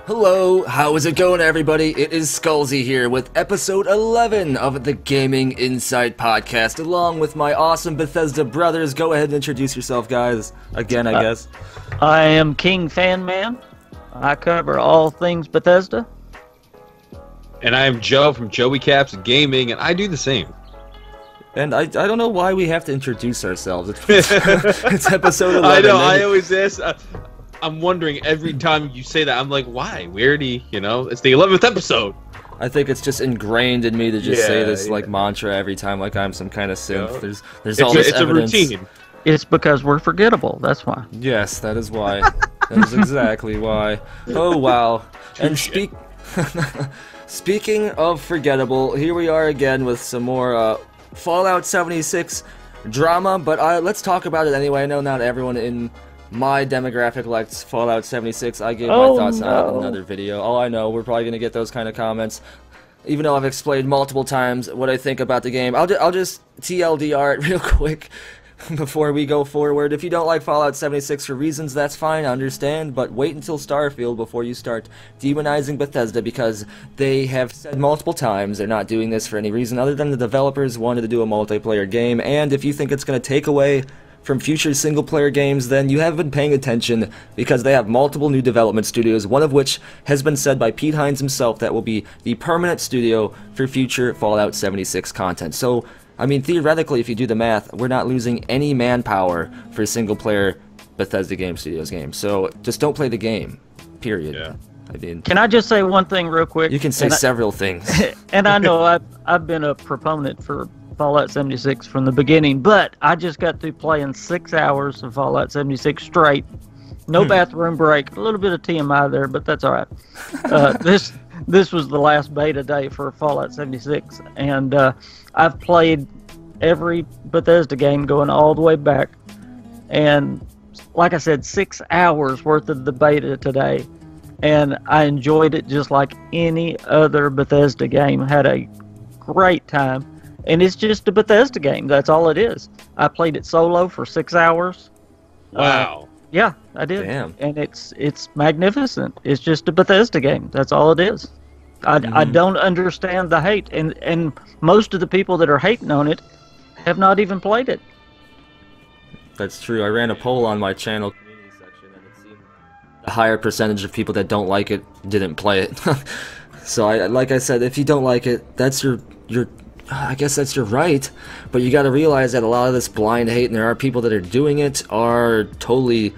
Hello, how is it going, everybody? It is Skullzi here with episode 11 of the Gaming Insight Podcast, along with my awesome Bethesda brothers. Go ahead and introduce yourself, guys. Again, I guess. I am King Fanman. I cover all things Bethesda. And I am Joe from Joey Caps Gaming, and I do the same. And I don't know why we have to introduce ourselves. It's episode 11. I know, I always ask... I'm wondering every time you say that, I'm like, why? We already, it's the 11th episode. I think it's just ingrained in me to just say this like mantra every time, like I'm some kind of synth. Yeah. There's all this evidence. It's a routine. It's because we're forgettable, that's why. Yes, that is why. That is exactly why. Oh, wow. And speaking of forgettable, here we are again with some more Fallout 76 drama, but let's talk about it anyway. I know not everyone in my demographic likes Fallout 76. I gave my thoughts on it in another video. Oh, I know, we're probably going to get those kind of comments. Even though I've explained multiple times what I think about the game. I'll just TLDR it real quick before we go forward. If you don't like Fallout 76 for reasons, that's fine, I understand. But wait until Starfield before you start demonizing Bethesda, because they have said multiple times they're not doing this for any reason other than the developers wanted to do a multiplayer game. And if you think it's going to take away from future single-player games, then you haven't been paying attention, because they have multiple new development studios, one of which has been said by Pete Hines himself that will be the permanent studio for future Fallout 76 content. So, I mean, theoretically, if you do the math, we're not losing any manpower for single-player Bethesda Game Studios games. So, just don't play the game, period. Yeah. I mean, can I just say one thing real quick? You can say several things. And I know I've been a proponent for Fallout 76 from the beginning, but I just got through playing 6 hours of Fallout 76 straight. No bathroom break. A little bit of TMI there, but that's all right. This was the last beta day for Fallout 76, and I've played every Bethesda game going all the way back. And like I said, 6 hours worth of the beta today, and I enjoyed it just like any other Bethesda game. Had a great time. And it's just a Bethesda game. That's all it is. I played it solo for 6 hours. Wow. Yeah, I did. Damn. And it's magnificent. It's just a Bethesda game. That's all it is. I don't understand the hate. And most of the people that are hating on it have not even played it. That's true. I ran a poll on my channel community section, and it seemed a higher percentage of people that don't like it didn't play it. So, like I said, if you don't like it, that's your I guess that's your right, but you got to realize that a lot of this blind hate, and there are people that are doing it, are totally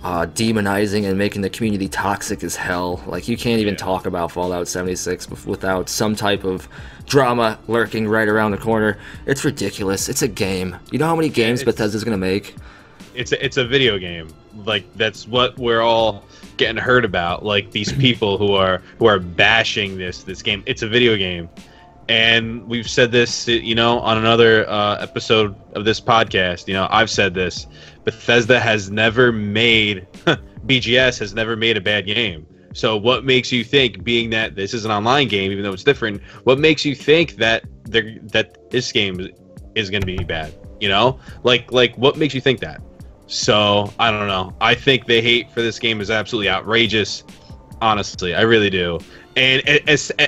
demonizing and making the community toxic as hell. Like, you can't even talk about Fallout 76 without some type of drama lurking right around the corner. It's ridiculous. It's a game. You know how many games Bethesda's gonna make? It's a video game. Like, that's what we're all getting heard about. Like, these people who are bashing this game. It's a video game. And we've said this, on another episode of this podcast. I've said this. Bethesda has never made, BGS has never made a bad game. So what makes you think, being that this is an online game, even though it's different, what makes you think that this game is going to be bad? Like what makes you think that? So I don't know. I think the hate for this game is absolutely outrageous. Honestly, I really do. And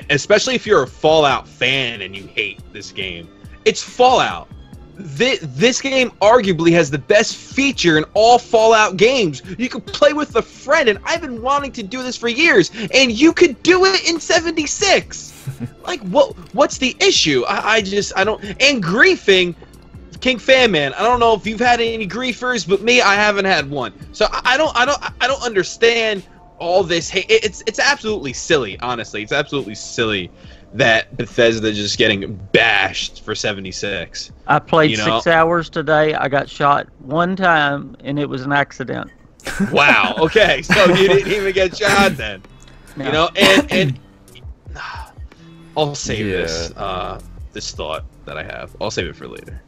especially if you're a Fallout fan and you hate this game. It's Fallout. This game arguably has the best feature in all Fallout games. You can play with a friend, and I've been wanting to do this for years, and you could do it in 76. Like, what's the issue? I don't. And griefing, King Fanman, I don't know if you've had any griefers, but me, I haven't had one. So I don't understand all this hate. It's absolutely silly, honestly. It's absolutely silly that Bethesda just getting bashed for 76. I played 6 hours today. I got shot one time, and it was an accident. Wow. Okay, so you didn't even get shot then. No. And I'll save this thought that I have. I'll save it for later.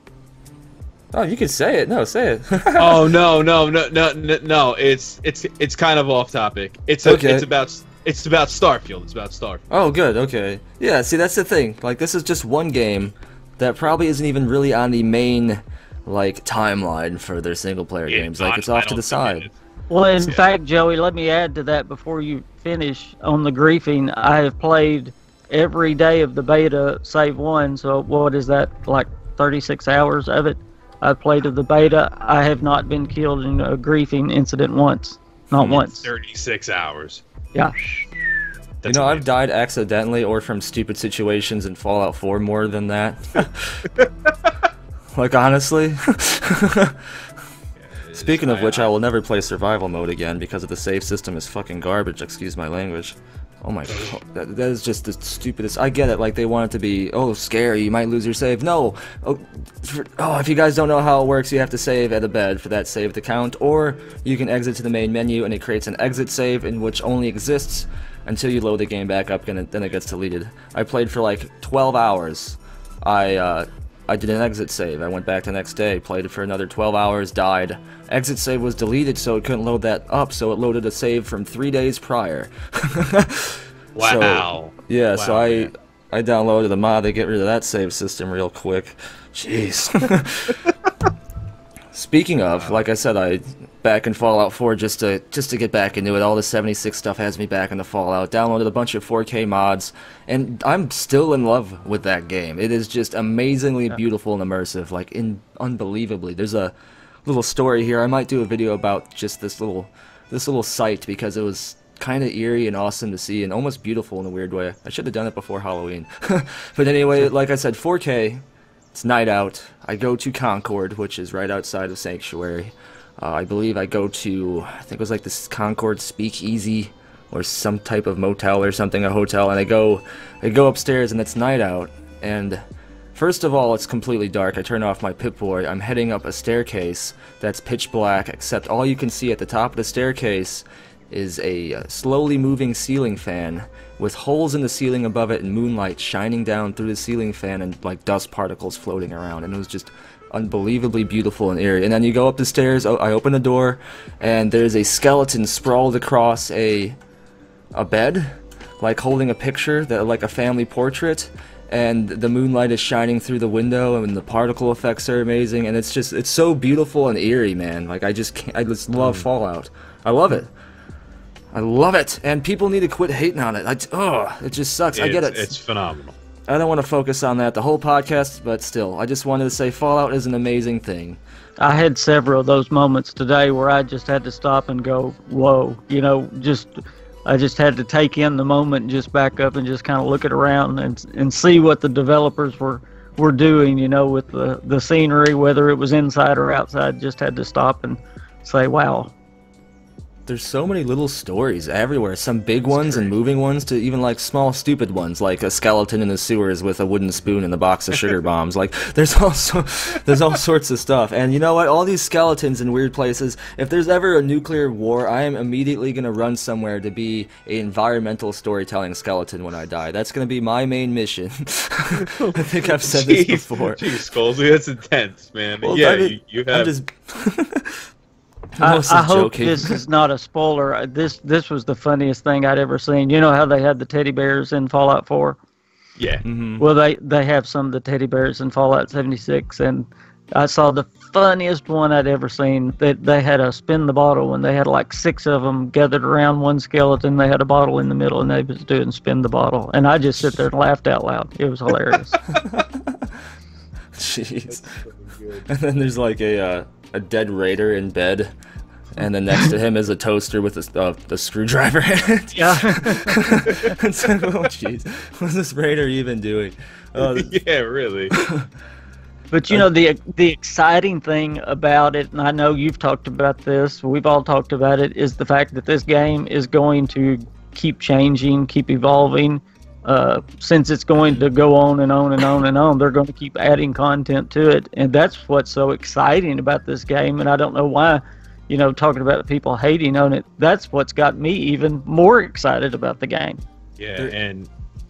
Oh, you can say it. No, say it. Oh no. It's kind of off topic. It's about Starfield. It's about Starfield. Oh, good. Okay. Yeah. See, that's the thing. Like, this is just one game that probably isn't even really on the main timeline for their single player games. Like, it's off to the side. Well, in fact, Joey, let me add to that before you finish on the griefing. I have played every day of the beta, save one. So what is that, like 36 hours of it? I've played of the beta. I have not been killed in a griefing incident once. Not once. 36 hours. Yeah. That's I've amazing. died accidentally or from stupid situations in Fallout 4 more than that. Like, honestly. Speaking of which, I will never play survival mode again because of the save system is fucking garbage, excuse my language. Oh my god, that is just the stupidest. I get it, like they want it to be, oh, scary, you might lose your save. No! Oh, if you guys don't know how it works, you have to save at a bed for that save to count, or you can exit to the main menu and it creates an exit save in which only exists until you load the game back up and then it gets deleted. I played for like 12 hours. I did an exit save. I went back the next day, played it for another 12 hours, died. Exit save was deleted, so it couldn't load that up, so it loaded a save from 3 days prior. Wow. So, yeah, Wow, so man. I downloaded a mod to get rid of that save system real quick. Jeez. Speaking of, like I said, I back in Fallout 4 just to get back into it. All the 76 stuff has me back into Fallout. Downloaded a bunch of 4K mods, and I'm still in love with that game. It is just amazingly beautiful and immersive, like unbelievably. There's a little story here. I might do a video about just this little site because it was kind of eerie and awesome to see and almost beautiful in a weird way. I should have done it before Halloween. But anyway, like I said, 4K. It's night out. I go to Concord, which is right outside of Sanctuary. I believe I go to, I think it was like this Concord Speakeasy or some type of motel or something, a hotel, and I go upstairs and it's night out. And first of all, it's completely dark. I turn off my Pip-Boy. I'm heading up a staircase that's pitch black, except all you can see at the top of the staircase is a slowly moving ceiling fan with holes in the ceiling above it and moonlight shining down through the ceiling fan and like dust particles floating around, and it was just unbelievably beautiful and eerie. And then you go up the stairs, I open the door, and there's a skeleton sprawled across a bed, like holding a picture, like a family portrait, and the moonlight is shining through the window and the particle effects are amazing, and it's so beautiful and eerie, man. Like I just love Fallout. I love it. I love it, and people need to quit hating on it. It just sucks. I get it. It's phenomenal. I don't want to focus on that the whole podcast, but still, I just wanted to say Fallout is an amazing thing. I had several of those moments today where I just had to stop and go, whoa, I just had to take in the moment and just back up and just kind of look it around and see what the developers were doing, with the scenery, whether it was inside or outside. Just had to stop and say, wow. There's so many little stories everywhere, some big ones and moving ones to even like small stupid ones, like a skeleton in the sewers with a wooden spoon and a box of sugar bombs. Like there's all sorts of stuff. And you know what, all these skeletons in weird places, if there's ever a nuclear war, I am immediately going to run somewhere to be an environmental storytelling skeleton when I die. That's going to be my main mission. I think I've said this before. Jeez, Skullzi, that's intense, man. Well, yeah, you have... I hope this is not a spoiler. This was the funniest thing I'd ever seen. You know how they had the teddy bears in Fallout 4? Yeah. Mm-hmm. Well, they have some of the teddy bears in Fallout 76, and I saw the funniest one I'd ever seen. They had a spin the bottle, and they had like 6 of them gathered around one skeleton. They had a bottle in the middle, and they was doing spin the bottle. And I just sit there and laughed out loud. It was hilarious. Jeez. And then there's like a dead raider in bed, and then next to him is a toaster with a screwdriver in it. Yeah. It's like, oh jeez, what's this raider even doing? Yeah, really. But the exciting thing about it, and I know you've talked about this, we've all talked about it, is the fact that this game is going to keep changing, keep evolving. Since it's going to go on and on and on and on, they're going to keep adding content to it, and that's what's so exciting about this game. And I don't know why, talking about people hating on it, that's what's got me even more excited about the game. Yeah,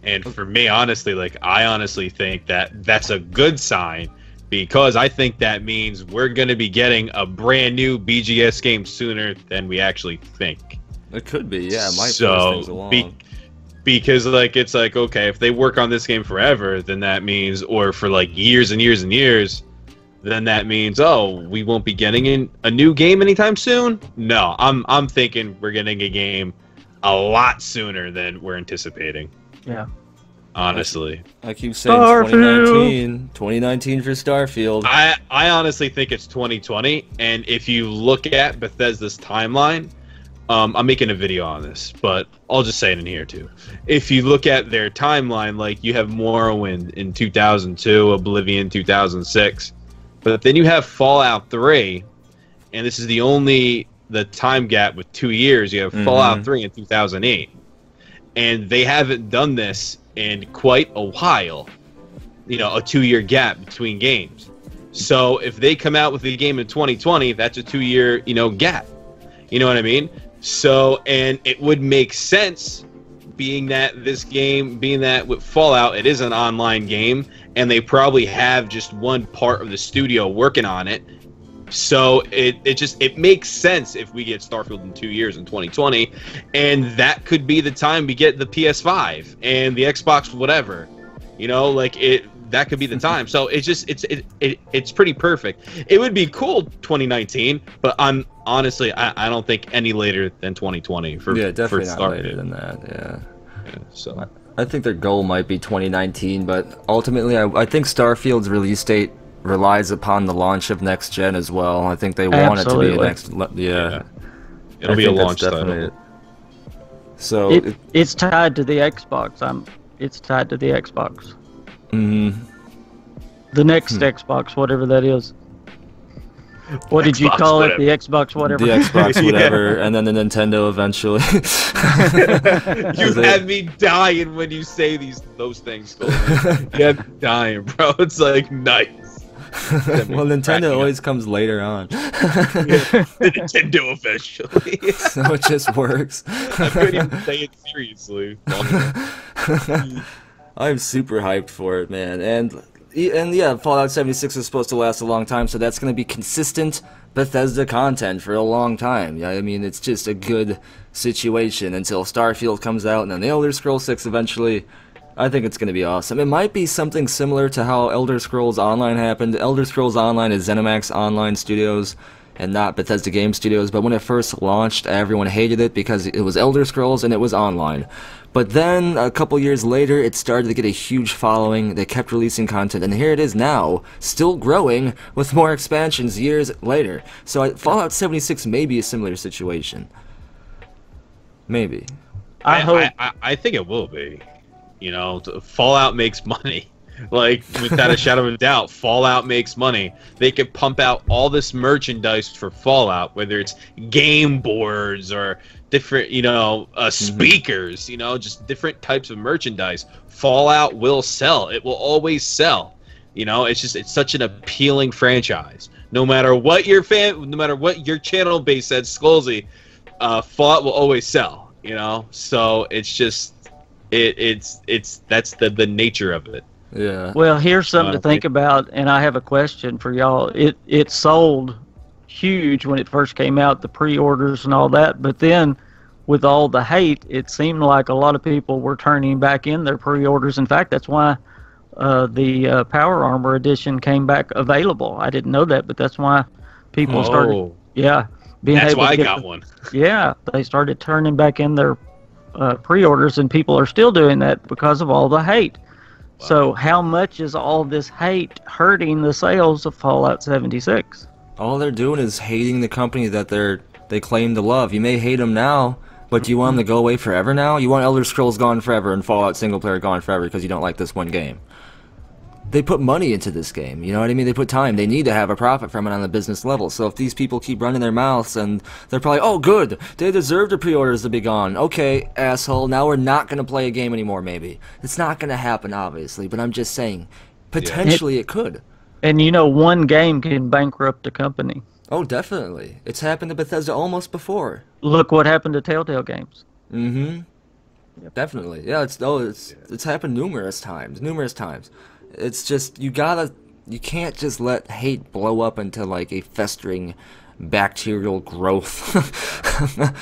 and for me, honestly, I honestly think that that's a good sign, because I think that means we're going to be getting a brand new BGS game sooner than we actually think. It could be, yeah. It might push things along. Because it's okay, if they work on this game forever, then that means, or for years and years and years, then that means, oh, we won't be getting in a new game anytime soon. No, I'm thinking we're getting a game a lot sooner than we're anticipating. Yeah. Honestly, I keep saying 2019 for Starfield. I honestly think it's 2020, and if you look at Bethesda's timeline, I'm making a video on this, but I'll just say it in here too. If you look at their timeline, like you have Morrowind in 2002, Oblivion 2006, but then you have Fallout 3, and this is the time gap with 2 years. You have Fallout 3 in 2008, and they haven't done this in quite a while, you know, a 2-year gap between games. So if they come out with a game in 2020, that's a 2-year, you know, gap. You know what I mean? So, and it would make sense, being that with Fallout, it is an online game, and they probably have just one part of the studio working on it. So it makes sense if we get Starfield in 2 years in 2020, and that could be the time we get the PS5 and the Xbox, whatever, you know, like that could be the time. So it's pretty perfect. It would be cool 2019, but I don't think any later than 2020 for definitely for not later than that. Yeah, so I think their goal might be 2019, but ultimately I think Starfield's release date relies upon the launch of next gen as well. I think they want it to be a next. Yeah. It'll be a launch title. So it's tied to the Xbox. It's tied to the Xbox. The next Xbox, whatever that is. What did you call it? The Xbox whatever. The Xbox whatever, and then the Nintendo eventually. You have me dying when you say those things. You have me dying, bro. It's like nice. Well, Nintendo always comes later on. The Nintendo eventually. So it just works. I couldn't even say it seriously. I'm super hyped for it, man. And yeah, Fallout 76 is supposed to last a long time, so that's going to be consistent Bethesda content for a long time. Yeah, I mean, it's just a good situation until Starfield comes out, and then the Elder Scrolls 6 eventually. I think it's going to be awesome. It might be something similar to how Elder Scrolls Online happened. Elder Scrolls Online is ZeniMax Online Studios and not Bethesda Game Studios, but when it first launched, everyone hated it because it was Elder Scrolls and it was online. But then, a couple years later, it started to get a huge following. They kept releasing content, and here it is now, still growing with more expansions years later. So Fallout 76 may be a similar situation. Maybe. I think it will be. You know, Fallout makes money. Like, without a shadow of a doubt, Fallout makes money. They could pump out all this merchandise for Fallout, whether it's game boards or different, you know, speakers, you know, just different types of merchandise. Fallout will sell. It will always sell. You know, it's such an appealing franchise. No matter what your channel base said, Skullzi, Fallout will always sell. You know, so it's just. That's the nature of it. Yeah. Well, here's something to think about, and I have a question for y'all. It sold huge when it first came out, the pre-orders and all that, but then with all the hate, it seemed like a lot of people were turning back in their pre-orders. In fact, that's why the Power Armor edition came back available. I didn't know that, but that's why people started. Yeah. That's why I got one. Yeah, they started turning back in their pre-orders, and people are still doing that because of all the hate. Wow. So how much is all this hate hurting the sales of Fallout 76? All they're doing is hating the company that they claim to love. You may hate them now, but do you want them to go away forever now? You want Elder Scrolls gone forever and Fallout single player gone forever because you don't like this one game? They put money into this game, you know what I mean? They put time. They need to have a profit from it on the business level. So if these people keep running their mouths, and they're probably, oh, good, they deserve the pre-orders to be gone. Okay, asshole, now we're not going to play a game anymore, maybe. It's not going to happen, obviously, but I'm just saying, potentially it could. And you know, one game can bankrupt a company. Oh, definitely. It's happened to Bethesda almost before. Look what happened to Telltale Games. Mm-hmm. Yep. Definitely. Yeah, it's happened numerous times. It's just, you can't just let hate blow up into like a festering bacterial growth.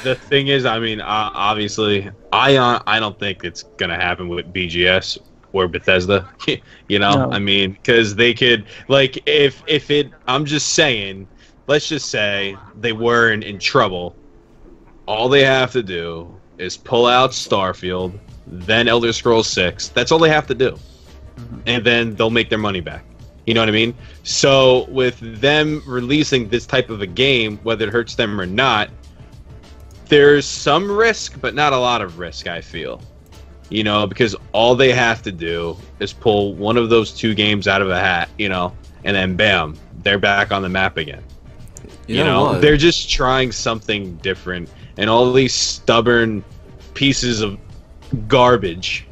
The thing is, I mean, obviously, I don't think it's gonna happen with BGS or Bethesda. You know, No. I mean, because they could, like, if it, I'm just saying, let's just say they were in trouble. All they have to do is pull out Starfield, then Elder Scrolls 6. That's all they have to do, and then they'll make their money back. You know what I mean? So with them releasing this type of a game, whether it hurts them or not, there's some risk, but not a lot of risk, I feel. You know, because all they have to do is pull one of those two games out of a hat, you know, and then bam, they're back on the map again. You know, they're just trying something different, and all these stubborn pieces of garbage.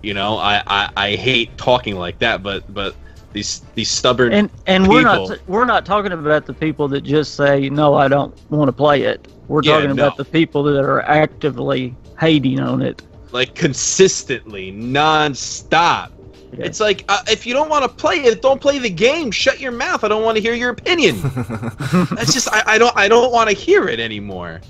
You know, I hate talking like that, but these stubborn and people. we're not talking about the people that just say no, I don't want to play it. We're talking about the people that are actively hating on it, like consistently, non-stop. Yeah. It's like, if you don't want to play it, don't play the game. Shut your mouth. I don't want to hear your opinion. That's just, I don't want to hear it anymore.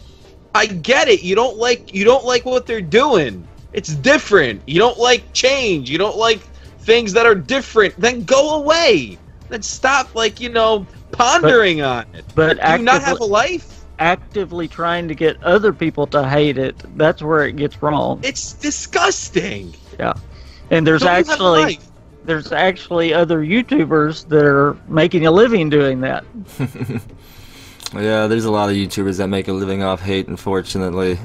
I get it. You don't like what they're doing. It's different. You don't like change. You don't like things that are different. Then go away. Then stop, like, you know, pondering on it. But do you not have a life? Actively trying to get other people to hate it, that's where it gets wrong. It's disgusting. Yeah. And there's actually other YouTubers that are making a living doing that. Yeah, there's a lot of YouTubers that make a living off hate, unfortunately.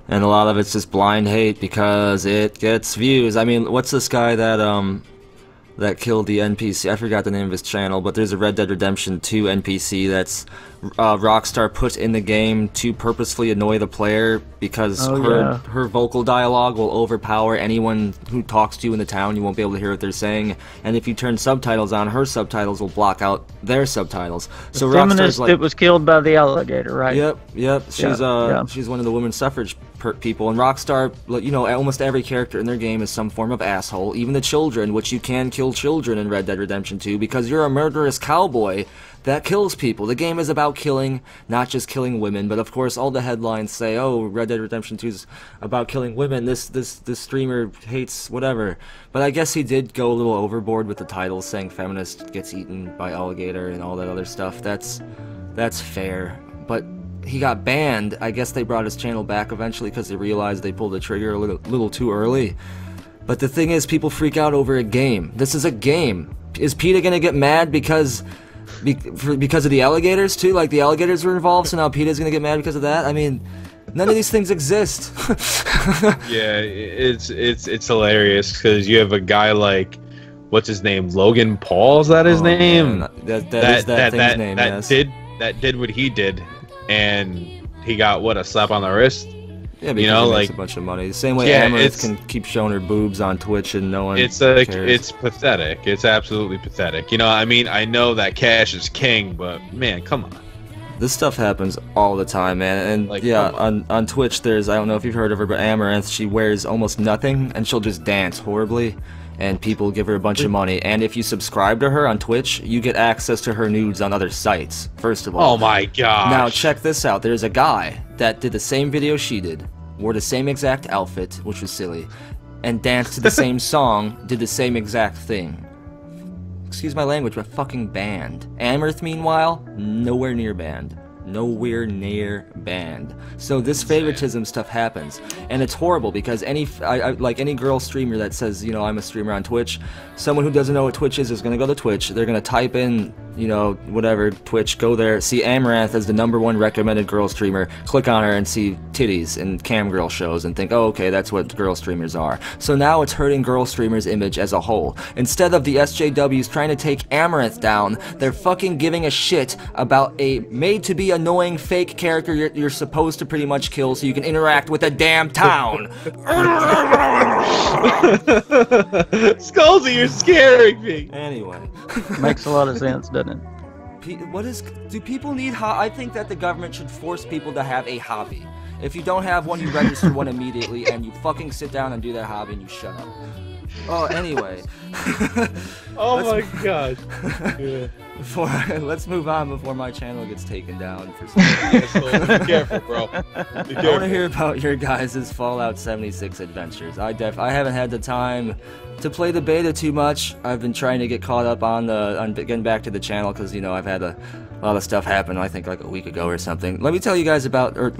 And a lot of it's just blind hate because it gets views. I mean, what's this guy that killed the NPC? I forgot the name of his channel, but there's a Red Dead Redemption 2 NPC that's Rockstar put in the game to purposefully annoy the player because her vocal dialogue will overpower anyone who talks to you in the town. You won't be able to hear what they're saying, and if you turn subtitles on, her subtitles will block out their subtitles. So the feminist that was killed by the alligator, right? Yep. She's one of the women's suffrage people, and Rockstar, you know, almost every character in their game is some form of asshole, even the children, which you can kill children in Red Dead Redemption 2 because you're a murderous cowboy that kills people. The game is about killing, not just killing women, but of course all the headlines say, oh, Red Dead Redemption 2 is about killing women, this streamer hates whatever. But I guess he did go a little overboard with the title, saying feminist gets eaten by alligator and all that other stuff. That's fair, but he got banned. I guess they brought his channel back eventually because they realized they pulled the trigger a little too early. But the thing is, people freak out over a game. This is a game. Is PETA gonna get mad because of the alligators too? Like, the alligators were involved, so now PETA's gonna get mad because of that? I mean, none of these things exist. Yeah, it's hilarious because you have a guy like, what's his name, Logan Paul? Is that his name? Man. That thing's name. Yes. That did what he did, and he got what, a slap on the wrist? Yeah, because he makes a bunch of money. The same way Amaranth can keep showing her boobs on Twitch and no one cares. It's pathetic. It's absolutely pathetic. You know, I mean, I know that cash is king, but man, come on. This stuff happens all the time, man. And like, yeah, on Twitch, there's, I don't know if you've heard of her, but Amaranth, she wears almost nothing, and she'll just dance horribly, and people give her a bunch of money. And if you subscribe to her on Twitch, you get access to her nudes on other sites, first of all. Oh my gosh. Now, check this out. There's a guy that did the same video she did, wore the same exact outfit, which was silly, and danced to the same song, did the same exact thing. Excuse my language, but fucking banned. Amaranth, meanwhile, nowhere near banned. Nowhere near banned. So this favoritism stuff happens, and it's horrible because like any girl streamer that says, you know, I'm a streamer on Twitch, someone who doesn't know what Twitch is gonna go to Twitch, they're gonna type in, you know, whatever, Twitch, go there, see Amaranth as the #1 recommended girl streamer, click on her and see titties and cam girl shows and think, oh, okay, that's what girl streamers are. So now it's hurting girl streamers' image as a whole. Instead of the SJWs trying to take Amaranth down, they're fucking giving a shit about a made-to-be annoying fake character you're supposed to pretty much kill so you can interact with a damn town. Skullzi, you're scaring me. Anyway. Makes a lot of sense, doesn't it? Do people need I think that the government should force people to have a hobby. If you don't have one, you register one immediately, and you fucking sit down and do that hobby and you shut up. Oh, anyway. Oh my gosh. Yeah. let's move on before my channel gets taken down for some Be careful, bro. Be I want to careful. hear about your guys' Fallout 76 adventures. I haven't had the time to play the beta too much. I've been trying to get caught up on getting back to the channel because, you know, I've had a lot of stuff happen, I think like a week ago or something. Let me tell you guys about, or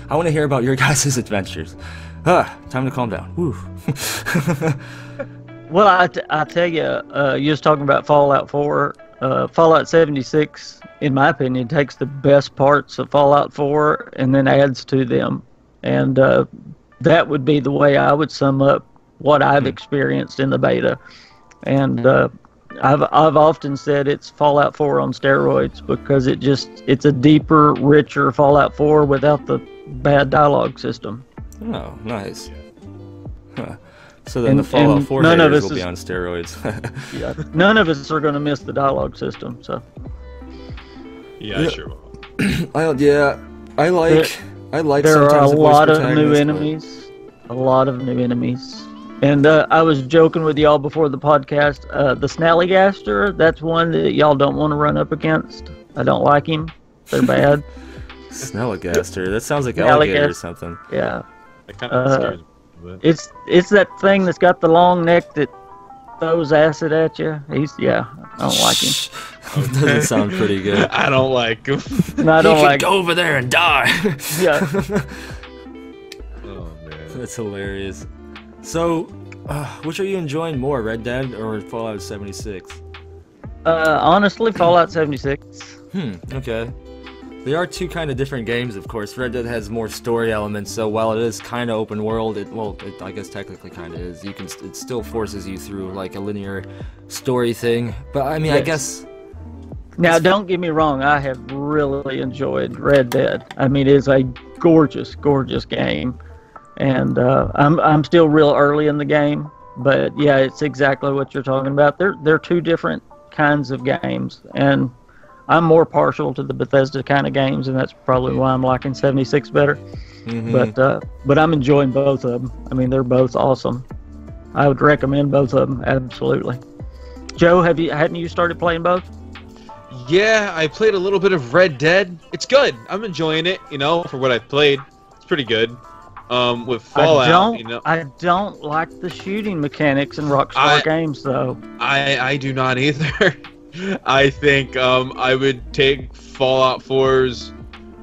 I want to hear about your guys' adventures. Time to calm down. Woo. Well, I tell you, you was talking about Fallout 4. Fallout 76, in my opinion, takes the best parts of Fallout 4 and then adds to them. And that would be the way I would sum up what I've experienced in the beta. And I've often said it's Fallout 4 on steroids because it's a deeper, richer Fallout 4 without the bad dialogue system. Oh, nice. Huh. So then the Fallout 4 haters will be on steroids. Yeah, none of us are going to miss the dialogue system. So. Yeah, I sure will. I like. There are a sometimes the voice lot of new protagonists, enemies. A lot of new enemies. And I was joking with y'all before the podcast. The Snallygaster, that's one that y'all don't want to run up against. I don't like him. They're bad. Snallygaster. That sounds like alligator or something. Yeah. That kind of scares me. But... It's that thing that's got the long neck that throws acid at you. I don't like him. Doesn't sound pretty good. I don't like him. No, I don't like go over there and die. Yeah. Oh man. That's hilarious. So, which are you enjoying more, Red Dead or Fallout 76? Honestly, Fallout 76. Okay. They are two kind of different games, of course. Red Dead has more story elements, so while it is kind of open world, it I guess technically kind of is. It still forces you through like a linear story thing. But I mean, yes. I guess. Now, don't get me wrong. I have really enjoyed Red Dead. I mean, it is a gorgeous, gorgeous game, and I'm still real early in the game. But yeah, it's exactly what you're talking about. They're two different kinds of games, and I'm more partial to the Bethesda kind of games, and that's probably why I'm liking 76 better. Mm-hmm. But I'm enjoying both of them. I mean, they're both awesome. I would recommend both of them, absolutely. Joe, hadn't you started playing both? Yeah, I played a little bit of Red Dead. It's good. I'm enjoying it, you know, for what I've played. It's pretty good. With Fallout, I don't like the shooting mechanics in Rockstar games, though. I do not either. I think I would take Fallout 4's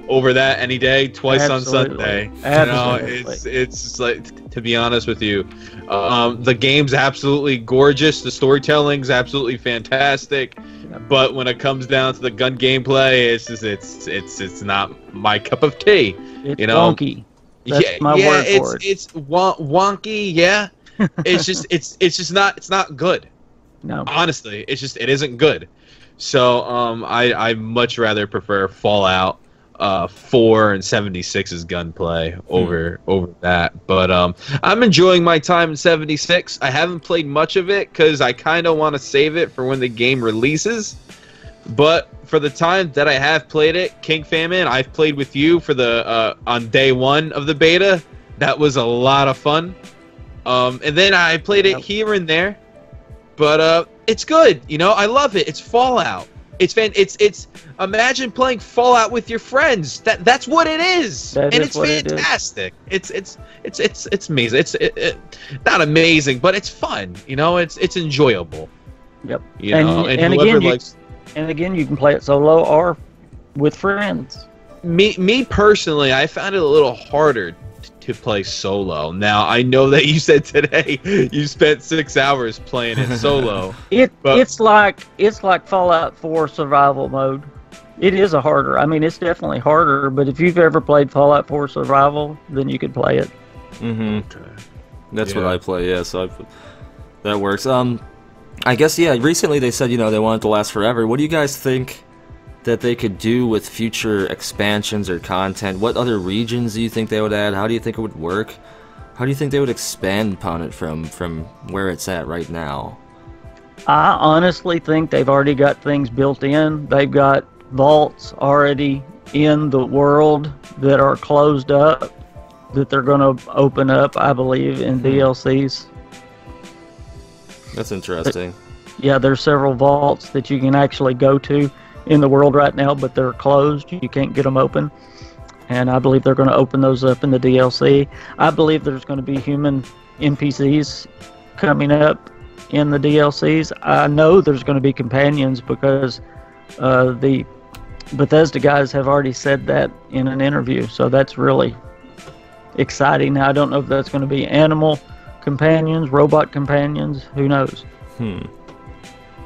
over that any day, twice on Sunday. Absolutely. You know, it's like, to be honest with you, the game's absolutely gorgeous. The storytelling's absolutely fantastic. But when it comes down to the gun gameplay, it's not my cup of tea. It's wonky. That's my word for it. It's wonky. Yeah, it's just not good. No, honestly, it isn't good. So I much rather prefer Fallout 4 and 76's gunplay over that. But I'm enjoying my time in 76. I haven't played much of it because I kind of want to save it for when the game releases. But for the time that I have played it, King Famine, I've played with you for the on day 1 of the beta. That was a lot of fun. And then I played it here and there. But it's good, you know. I love it. It's Fallout. It's imagine playing Fallout with your friends. That's what it is, and it's fantastic. It's amazing. It's not amazing, but it's fun. You know, it's enjoyable. Yep. You know, and again, you can play it solo or with friends. Me personally, I found it a little harder to play solo. Now I know that you said today you spent 6 hours playing it solo. It's like Fallout 4 survival mode. It is it's definitely harder, but if you've ever played Fallout 4 survival, then you could play it. That's what I play. Yeah, so that works. I guess recently they said they want it to last forever. What do you guys think that they could do with future expansions or content? What other regions do you think they would add? How do you think it would work? How do you think they would expand upon it from where it's at right now? I honestly think they've already got things built in. They've got vaults already in the world that are closed up that they're going to open up, I believe, in DLCs. That's interesting. Yeah, there's several vaults that you can actually go to in the world right now, but they're closed. You can't get them open. And I believe they're going to open those up in the DLC. I believe there's going to be human NPCs coming up in the DLCs. I know there's going to be companions because the Bethesda guys have already said that in an interview. So that's really exciting. Now, I don't know if that's going to be animal companions, robot companions. Who knows?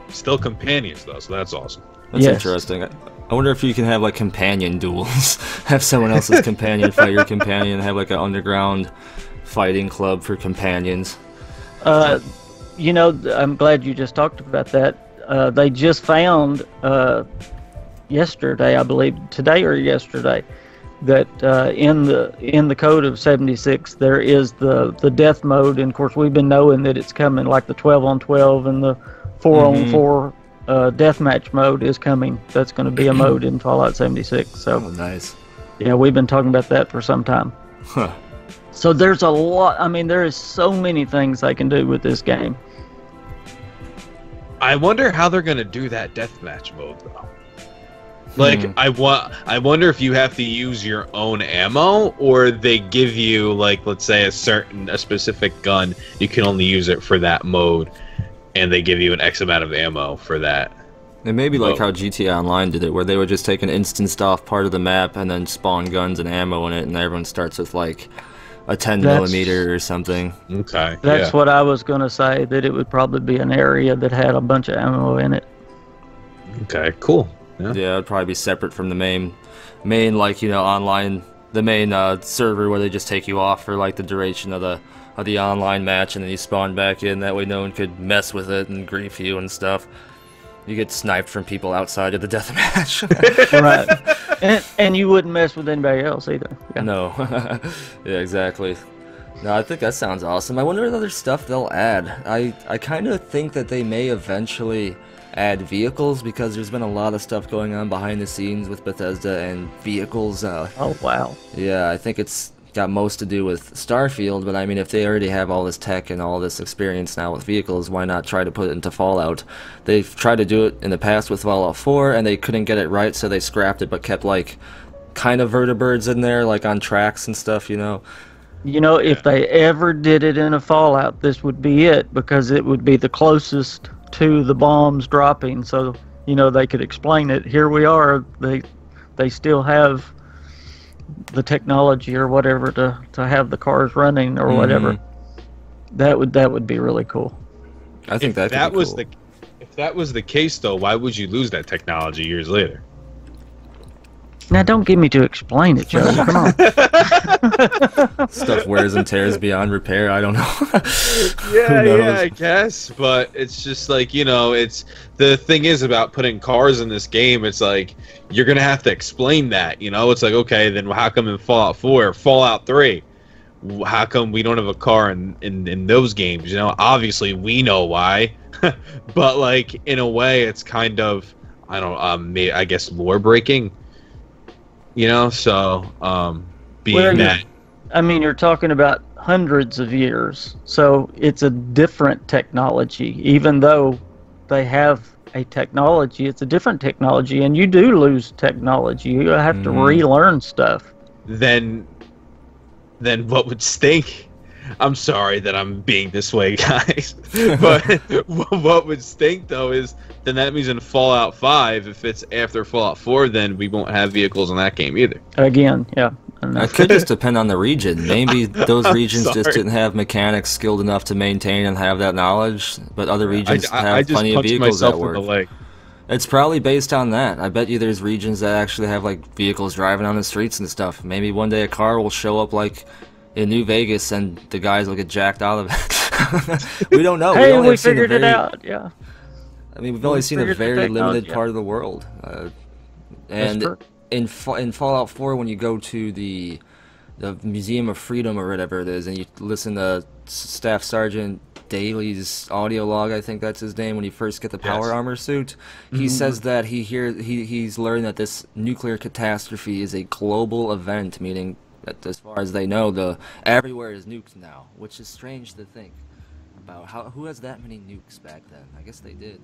Still companions though, so that's awesome. That's interesting. I wonder if you can have like companion duels. Have someone else's companion fight your companion. Have like an underground fighting club for companions. You know, I'm glad you just talked about that. They just found yesterday, I believe, today or yesterday, that in the code of 76 there is the death mode, and of course we've been knowing that it's coming, like the 12 on 12 and the 4 on 4 deathmatch mode is coming. That's going to be a mode in Fallout 76. So nice. Yeah, we've been talking about that for some time. Huh. So there's a lot. I mean, there is so many things they can do with this game. I wonder how they're going to do that deathmatch mode though. Like, I wonder if you have to use your own ammo, or they give you, like, let's say a specific gun, you can only use it for that mode, and they give you an X amount of ammo for that. It may be like how GTA Online did it, where they would just take an instanced off part of the map and then spawn guns and ammo in it, and everyone starts with like a 10mm or something. Okay. That's what I was going to say, that it would probably be an area that had a bunch of ammo in it. Okay, cool. Yeah, it'd probably be separate from the main like, you know, online, the main server where they just take you off for like the duration of the online match, and then you spawn back in. That way no one could mess with it and grief you and stuff. You get sniped from people outside of the deathmatch. Right. And you wouldn't mess with anybody else either. Yeah. No. Yeah, exactly. No, I think that sounds awesome. I wonder what other stuff they'll add. I kind of think that they may eventually add vehicles, because there's been a lot of stuff going on behind the scenes with Bethesda and vehicles. Oh, wow. Yeah, I think it's got most to do with Starfield, but I mean, if they already have all this tech and all this experience now with vehicles, why not try to put it into Fallout? They've tried to do it in the past with Fallout 4, and they couldn't get it right, so they scrapped it, but kept, like, kind of vertibirds in there, like on tracks and stuff, you know? You know, if they ever did it in a Fallout, this would be it, because it would be the closest to the bombs dropping, so, you know, they could explain it. Here we are, they still have the technology or whatever to have the cars running or whatever. That would be really cool. I think if that was the case, though, why would you lose that technology years later? Now, don't get me to explain it, Joe. Come on. Stuff wears and tears beyond repair. I don't know. Yeah, I guess. But it's just like, you know, it's the thing is about putting cars in this game. It's like you're gonna have to explain that. You know, it's like, okay, then how come in Fallout 4 or Fallout 3, how come we don't have a car in those games? You know, obviously we know why, but like in a way, it's kind of I guess lore breaking. You know, so that. I mean, you're talking about hundreds of years, so it's a different technology. Even though they have a technology, it's a different technology, and you do lose technology. You have to relearn stuff. Then what would stink? I'm sorry that I'm being this way, guys. But what would stink, though, is then that means in Fallout 5, if it's after Fallout 4, then we won't have vehicles in that game either. Again, yeah. It could just depend on the region. Maybe those regions just didn't have mechanics skilled enough to maintain and have that knowledge, but other regions have plenty of vehicles that work. It's probably based on that. I bet you there's regions that actually have like vehicles driving on the streets and stuff. Maybe one day a car will show up like in New Vegas, and the guys will get jacked out of it. We don't know. Hey, we figured it out. Yeah. I mean, we've only seen a very limited part of the world. And in Fallout 4, when you go to the Museum of Freedom or whatever it is, and you listen to Staff Sergeant Daly's audio log, I think that's his name, when you first get the power armor suit, he says that he's learned that this nuclear catastrophe is a global event, meaning that as far as they know, everywhere is nuked now, which is strange to think. about. Who has that many nukes back then? I guess they did.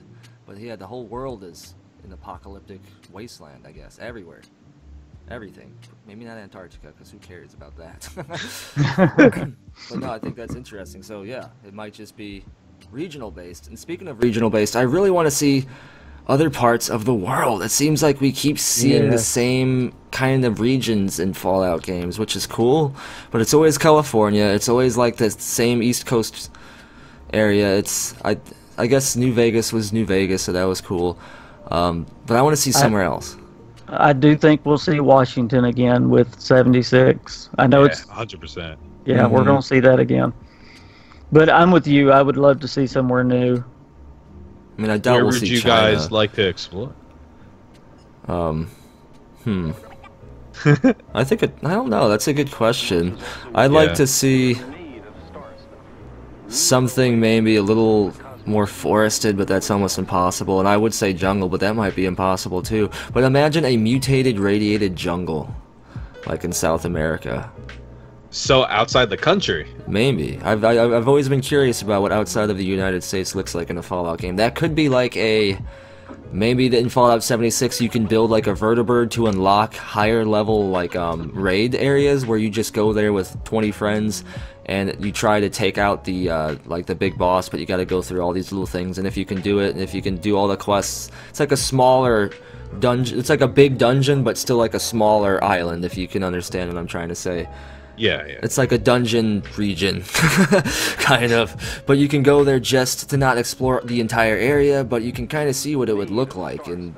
But yeah, the whole world is an apocalyptic wasteland, I guess. Everywhere. Everything. Maybe not Antarctica, because who cares about that? But no, I think that's interesting. So yeah, it might just be regional based. And speaking of regional based, I really want to see other parts of the world. It seems like we keep seeing the same kind of regions in Fallout games, which is cool, but it's always California. It's always like the same East Coast area. It's I guess New Vegas was New Vegas, so that was cool. But I want to see somewhere else. I do think we'll see Washington again with 76. I know it's 100%. Yeah, we're gonna see that again. But I'm with you. I would love to see somewhere new. I mean, I doubt Where we'll would see you China. guys like to explore? I think I don't know. That's a good question. I'd like to see something maybe a little more forested, but that's almost impossible. And I would say jungle, but that might be impossible too. But imagine a mutated, radiated jungle, like in South America. So outside the country? Maybe. I've always been curious about what outside of the United States looks like in a Fallout game. That could be like maybe in Fallout 76 you can build like a vertibird to unlock higher level like raid areas where you just go there with 20 friends and you try to take out the like the big boss, but you got to go through all these little things, and if you can do it and if you can do all the quests, it's like a smaller dungeon. It's like a big dungeon but still like a smaller island, if you can understand what I'm trying to say. Yeah. It's like a dungeon region, kind of. But you can go there just to not explore the entire area, but you can kind of see what it would look like in,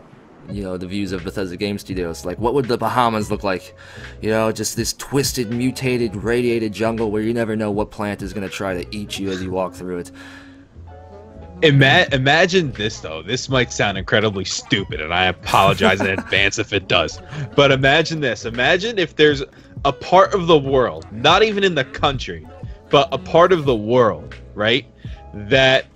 you know, the views of Bethesda Game Studios. Like, what would the Bahamas look like? You know, just this twisted, mutated, radiated jungle where you never know what plant is going to try to eat you as you walk through it. Imagine this, though. This might sound incredibly stupid, and I apologize in advance if it does. But imagine this. Imagine if there's a part of the world, not even in the country, but a part of the world, right, that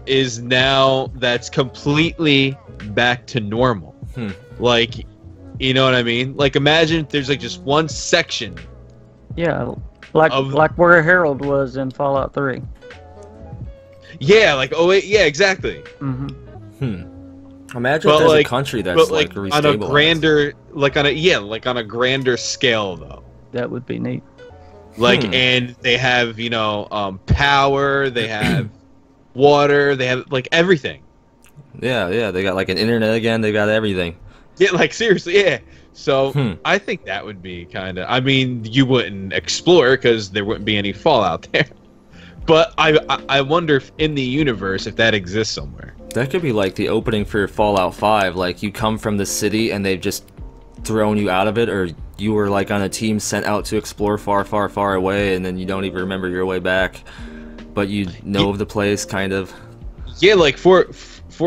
is now, that's completely back to normal. Like, you know what I mean? Like, imagine if there's like just one section. Yeah, like where Harold was in Fallout 3. Yeah, like, oh wait, yeah, exactly. Imagine if there's a country that's like restabilized. On a grander, like on a grander scale though. That would be neat. Like, and they have, you know, power, they have water, they have like everything. Yeah, they got like an internet again, they got everything. Yeah, like seriously, yeah. So I think that would be kind of, I mean, you wouldn't explore because there wouldn't be any Fallout there. But I wonder if in the universe if that exists somewhere. That could be like the opening for Fallout 5, like you come from the city and they've just thrown you out of it, or you were like on a team sent out to explore far, far, far away, and then you don't even remember your way back, but you know of the place, kind of. Yeah, like for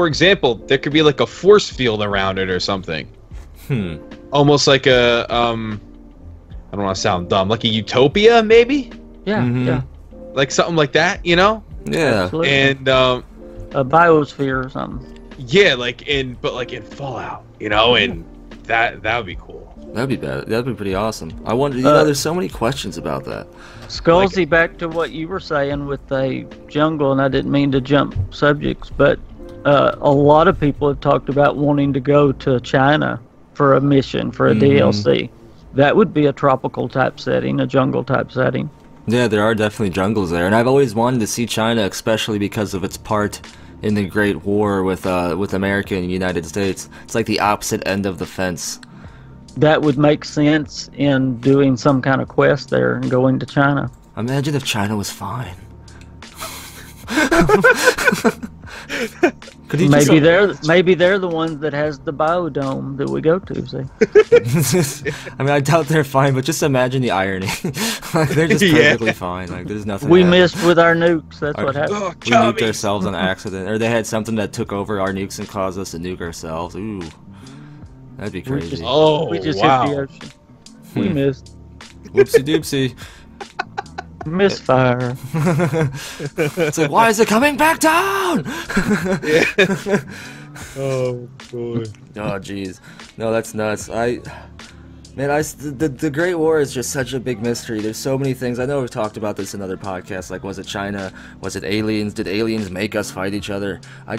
example, there could be like a force field around it or something. Almost like a I don't want to sound dumb, like a utopia maybe. Yeah. Like something like that, you know? Yeah. Absolutely. And a biosphere or something. Yeah, like in Fallout, you know, and that would be cool. That'd be bad. That'd be pretty awesome. I wonder. You know, there's so many questions about that. Skullzi, back to what you were saying with the jungle, and I didn't mean to jump subjects, but a lot of people have talked about wanting to go to China for a mission, for a DLC. That would be a tropical type setting, a jungle type setting. Yeah, there are definitely jungles there, and I've always wanted to see China, especially because of its part in the Great War with America and the United States. It's like the opposite end of the fence. That would make sense in doing some kind of quest there and going to China. Imagine if China was fine. Maybe they're the ones that has the biodome that we go to. See, I mean, I doubt they're fine, but just imagine the irony. Like, they're just perfectly fine. Like, there's nothing. We missed with our nukes. That's what happened. We nuked ourselves on accident, or they had something that took over our nukes and caused us to nuke ourselves. Ooh, that'd be crazy. We just hit the ocean. We missed. Whoopsie doopsie. Misfire. It's like, why is it coming back down? Oh boy. Oh jeez. No, that's nuts. Man, the Great War is just such a big mystery. There's so many things. I know we've talked about this in other podcasts. Like, was it China? Was it aliens? Did aliens make us fight each other? I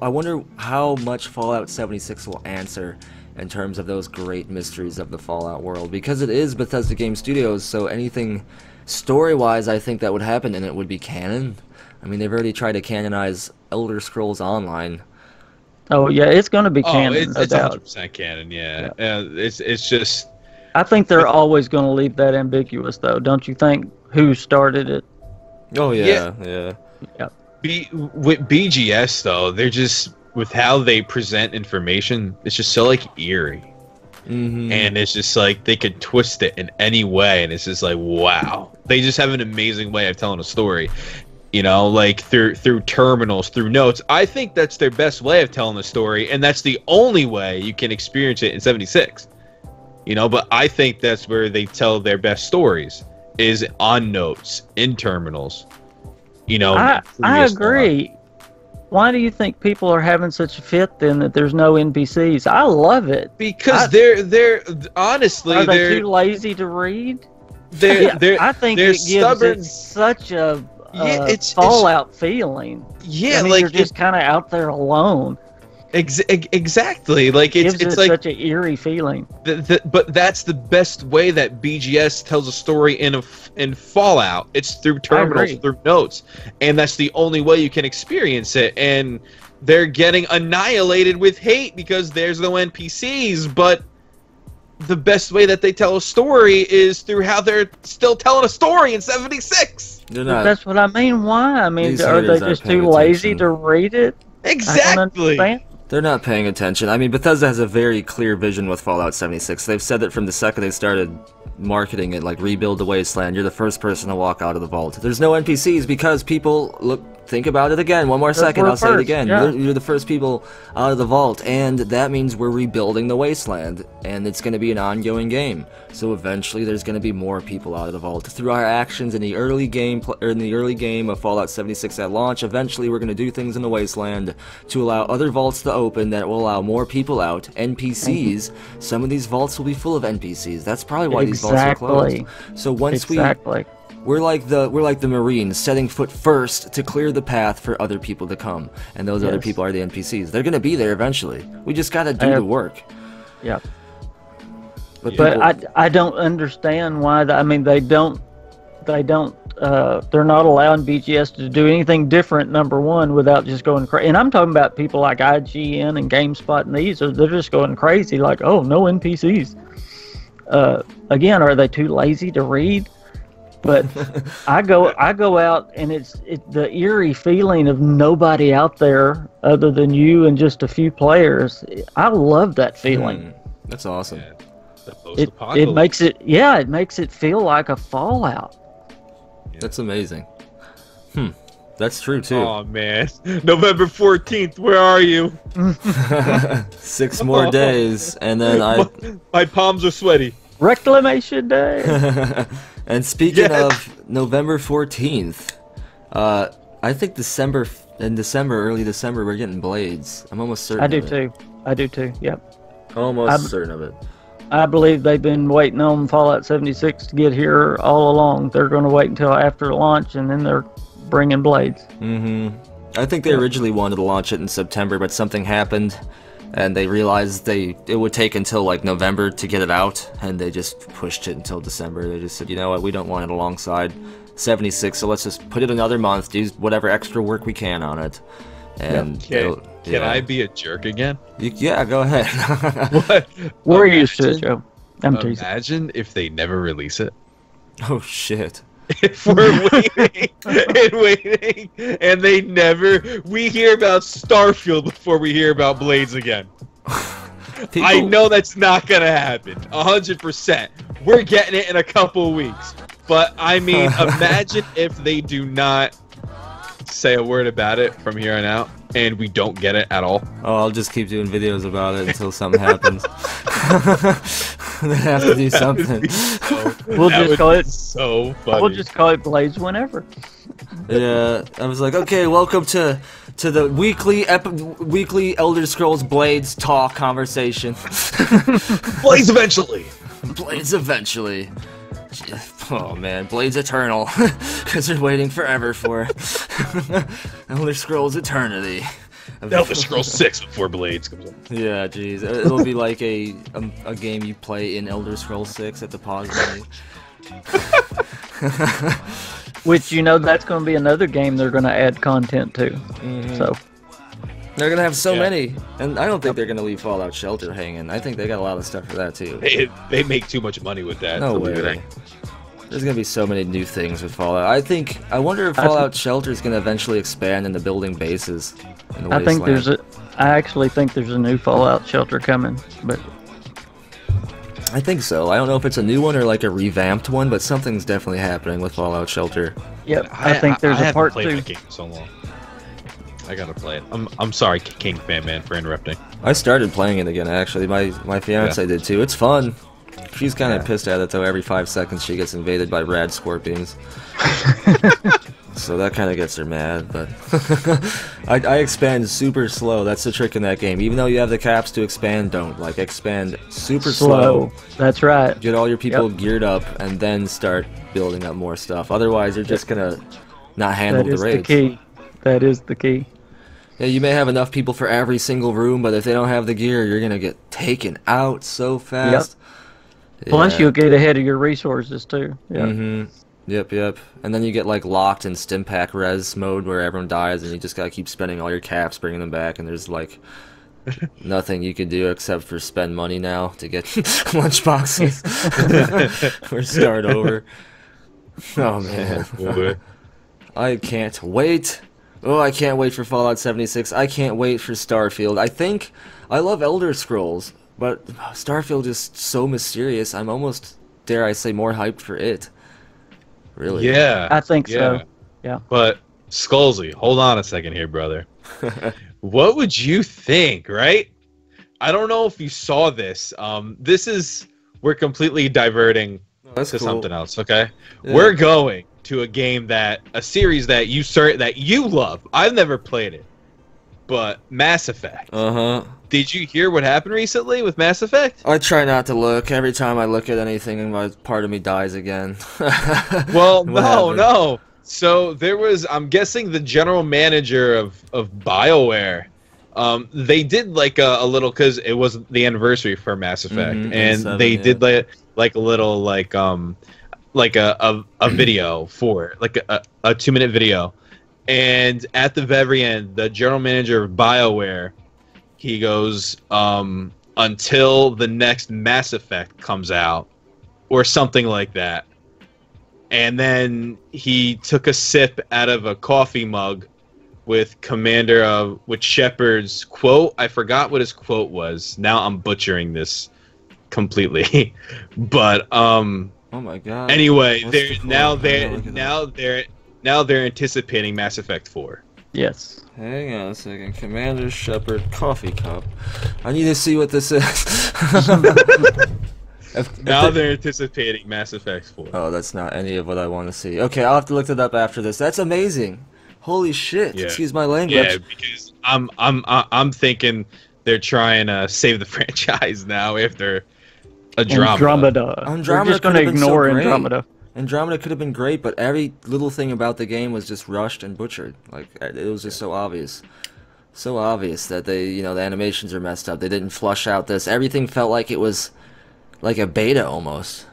wonder how much Fallout 76 will answer in terms of those great mysteries of the Fallout world. Because it is Bethesda Game Studios, so anything story-wise I think that would happen in it would be canon. I mean, they've already tried to canonize Elder Scrolls Online. Oh yeah, it's going to be canon. It's 100% canon. Yeah. It's just. I think they're always going to leave that ambiguous, though. Don't you think? Who started it? Oh yeah. With BGS though, they're just with how they present information. It's just so like eerie, and it's just like they could twist it in any way, and it's just like wow. They just have an amazing way of telling a story. You know, like through terminals, through notes. I think that's their best way of telling the story, and that's the only way you can experience it in 76. You know, but I think that's where they tell their best stories, is on notes, in terminals. You know, I agree. Why do you think people are having such a fit then that there's no NPCs? I love it. Because they're honestly, are they too lazy to read? I think they're it gives stubborn. it such a it's Fallout feeling. Yeah, I mean, like you're just kind of out there alone. Exactly. Like it's like such an eerie feeling. But that's the best way that BGS tells a story in Fallout. It's through terminals, through notes, and that's the only way you can experience it. And they're getting annihilated with hate because there's no NPCs. But the best way that they tell a story is through how they're still telling a story in 76. That's what I mean. Why? I mean, are they just too lazy to read it? Exactly. They're not paying attention. I mean, Bethesda has a very clear vision with Fallout 76. They've said that from the second they started marketing it, like, rebuild the wasteland, you're the first person to walk out of the vault. There's no NPCs because people think about it again. One more second, I'll say it again. Yeah. You're the first people out of the vault, and that means we're rebuilding the wasteland, and it's going to be an ongoing game. So eventually, there's going to be more people out of the vault. Through our actions in the early game, of Fallout 76 at launch, eventually we're going to do things in the wasteland to allow other vaults to open that will allow more people out. NPCs. Some of these vaults will be full of NPCs. That's probably why these vaults are closed. So once we're like the Marines, setting foot first to clear the path for other people to come, and those other people are the NPCs. They're gonna be there eventually. We just gotta do the work. Yeah. But I don't understand why. I mean, they're not allowing BGS to do anything different. Number one, without just going crazy. And I'm talking about people like IGN and GameSpot, and they're just going crazy. Like, oh, no NPCs. Again, are they too lazy to read? But I go out, and it's the eerie feeling of nobody out there other than you and just a few players. I love that feeling. That's awesome. Yeah, it makes it feel like a Fallout. Yeah. That's amazing. That's true too. Oh man, November 14th, where are you? 6 more days, and then my palms are sweaty. Reclamation Day. And speaking of November 14th, I think early December, we're getting Blades. I'm almost certain. I do too. Yep. Almost certain of it. I believe they've been waiting on Fallout 76 to get here all along. They're going to wait until after launch, and then they're bringing Blades. I think they originally wanted to launch it in September, but something happened, and they realized it would take until like November to get it out, and they just pushed it until December. They just said, you know what, we don't want it alongside 76, so let's just put it another month, do whatever extra work we can on it. And can I be a jerk again? Yeah, go ahead. What? We're used to it, Joe. Imagine if they never release it. Oh shit. If we're waiting, and we hear about Starfield before we hear about Blades again. I know that's not gonna happen. 100%. We're getting it in a couple weeks. But I mean, imagine if they do not say a word about it from here on out, and we don't get it at all. Oh, I'll just keep doing videos about it until something happens. They have to do something. We'll just call it so funny. We'll just call it Blades whenever. Yeah, I was like, okay, welcome to the weekly Elder Scrolls Blades talk conversation. Blades eventually. Blades eventually. Oh man, Blades Eternal. Because they're waiting forever for Elder Scrolls Eternity. Elder Scrolls 6 before Blades comes out. Yeah, jeez. It'll be like a game you play in Elder Scrolls 6 at the pause menu. Which, you know, that's going to be another game they're going to add content to. So they're going to have so many. And I don't think they're going to leave Fallout Shelter hanging. I think they got a lot of stuff for that, too. They make too much money with that. No way. There's going to be so many new things with Fallout. I wonder if Fallout Shelter is going to eventually expand into building bases in the Wasteland. I actually think there's a new Fallout Shelter coming, but I think so. I don't know if it's a new one or like a revamped one, but something's definitely happening with Fallout Shelter. Yep, I think there's a part 2. I haven't played that game in so long. I gotta play it. I'm sorry, King Fan Man, for interrupting. I started playing it again, actually. My fiance did too. It's fun. She's kind of pissed at it though. Every 5 seconds she gets invaded by rad scorpions. So that kind of gets her mad, but I expand super slow. That's the trick in that game. Even though you have the caps to expand, don't. Like, expand super slow. That's right. Get all your people geared up, and then start building up more stuff. Otherwise, you're just going to not handle the raids. That is the key. That is the key. Yeah, you may have enough people for every single room, but if they don't have the gear, you're going to get taken out so fast. Yep. Plus, you'll get ahead of your resources, too. Yeah. Yep. And then you get like locked in Stimpack res mode where everyone dies and you just gotta keep spending all your caps, bringing them back, and there's like nothing you can do except for spend money now to get lunch boxes or start over. Oh man. I can't wait. Oh, I can't wait for Fallout 76. I can't wait for Starfield. I love Elder Scrolls, but Starfield is so mysterious. I'm almost, dare I say, more hyped for it. Really? Yeah. I think so. Yeah. But Skullzi, hold on a second here, brother. What would you think, right? I don't know if you saw this. We're completely diverting to something else, okay? Yeah. We're going to a series that you love. I've never played it, but Mass Effect. Did you hear what happened recently with Mass Effect? I try not to look. Every time I look at anything, part of me dies again. Well, no. So there was, I'm guessing, the general manager of BioWare. They did like a little, because it was the anniversary for Mass Effect, and they did like a little like a video for it, like a 2-minute video. And at the very end, the general manager of BioWare, he goes, until the next Mass Effect comes out, or something like that. And then he took a sip out of a coffee mug with Shepard's quote. I forgot what his quote was. Now I'm butchering this completely. But oh my god. Anyway, now they're anticipating Mass Effect 4. Yes. Hang on a second. Commander Shepard coffee cup. I need to see what this is. Now they're anticipating Mass Effect 4. Oh, that's not any of what I want to see. Okay, I'll have to look it up after this. That's amazing. Holy shit. Yeah. Excuse my language. Yeah, because I'm thinking they're trying to save the franchise now after Andromeda. They're just going to ignore Andromeda. Andromeda could have been great, but every little thing about the game was just rushed and butchered. Like, it was just so obvious. So obvious that the animations are messed up. They didn't flush out this. Everything felt like it was like a beta almost.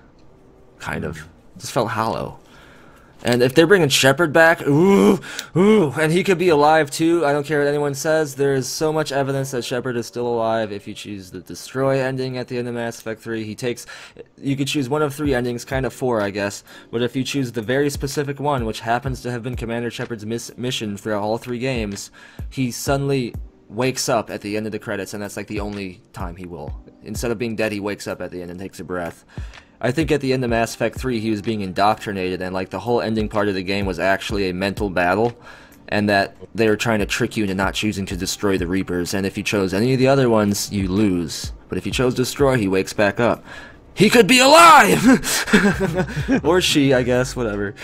Kind of. Just felt hollow. And if they're bringing Shepard back, ooh, and he could be alive too. I don't care what anyone says. There is so much evidence that Shepard is still alive. If you choose the destroy ending at the end of Mass Effect 3, you could choose one of 3 endings, kind of 4, I guess. But if you choose the very specific one, which happens to have been Commander Shepard's mission for all 3 games, he suddenly wakes up at the end of the credits, and that's like the only time he will. Instead of being dead, he wakes up at the end and takes a breath. I think at the end of Mass Effect 3, he was being indoctrinated, and like the whole ending part of the game was actually a mental battle, and that they were trying to trick you into not choosing to destroy the Reapers, and if you chose any of the other ones, you lose. But if you chose destroy, he wakes back up. He could be alive! Or she, I guess, whatever.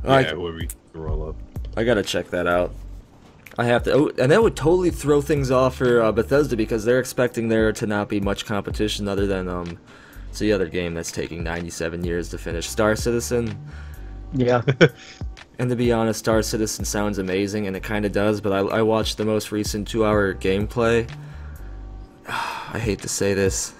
Yeah, whoever you roll up. I gotta check that out. I have to, and that would totally throw things off for Bethesda, because they're expecting there to not be much competition other than It's the other game that's taking 97 years to finish. Star Citizen. Yeah. And to be honest, Star Citizen sounds amazing, and it kind of does, but I watched the most recent 2-hour gameplay. I hate to say this,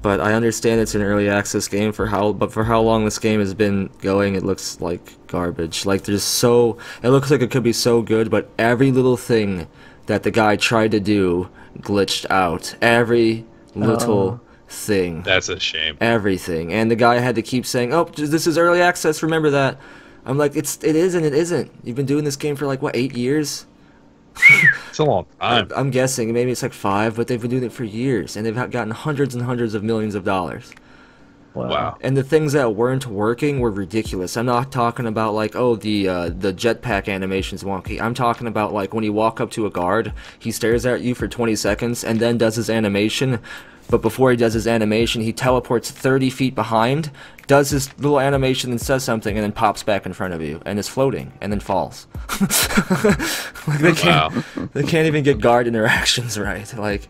but I understand it's an early access game for how long this game has been going, it looks like garbage. Like, it looks like it could be so good, but every little thing that the guy tried to do glitched out. Every little thing. That's a shame. Everything. And the guy had to keep saying, "Oh, this is early access, remember that." I'm like, it is and it isn't. You've been doing this game for like, what, 8 years? It's a long time. I'm guessing maybe it's like 5, but they've been doing it for years, and they've gotten hundreds and hundreds of millions of dollars. Wow. And the things that weren't working were ridiculous. I'm not talking about like, oh, the jetpack animation's wonky. I'm talking about like when you walk up to a guard, he stares at you for 20 seconds and then does his animation. But before he does his animation, he teleports 30 feet behind, does his little animation and says something, and then pops back in front of you and is floating and then falls. Like they can't even get guard interactions right. Like,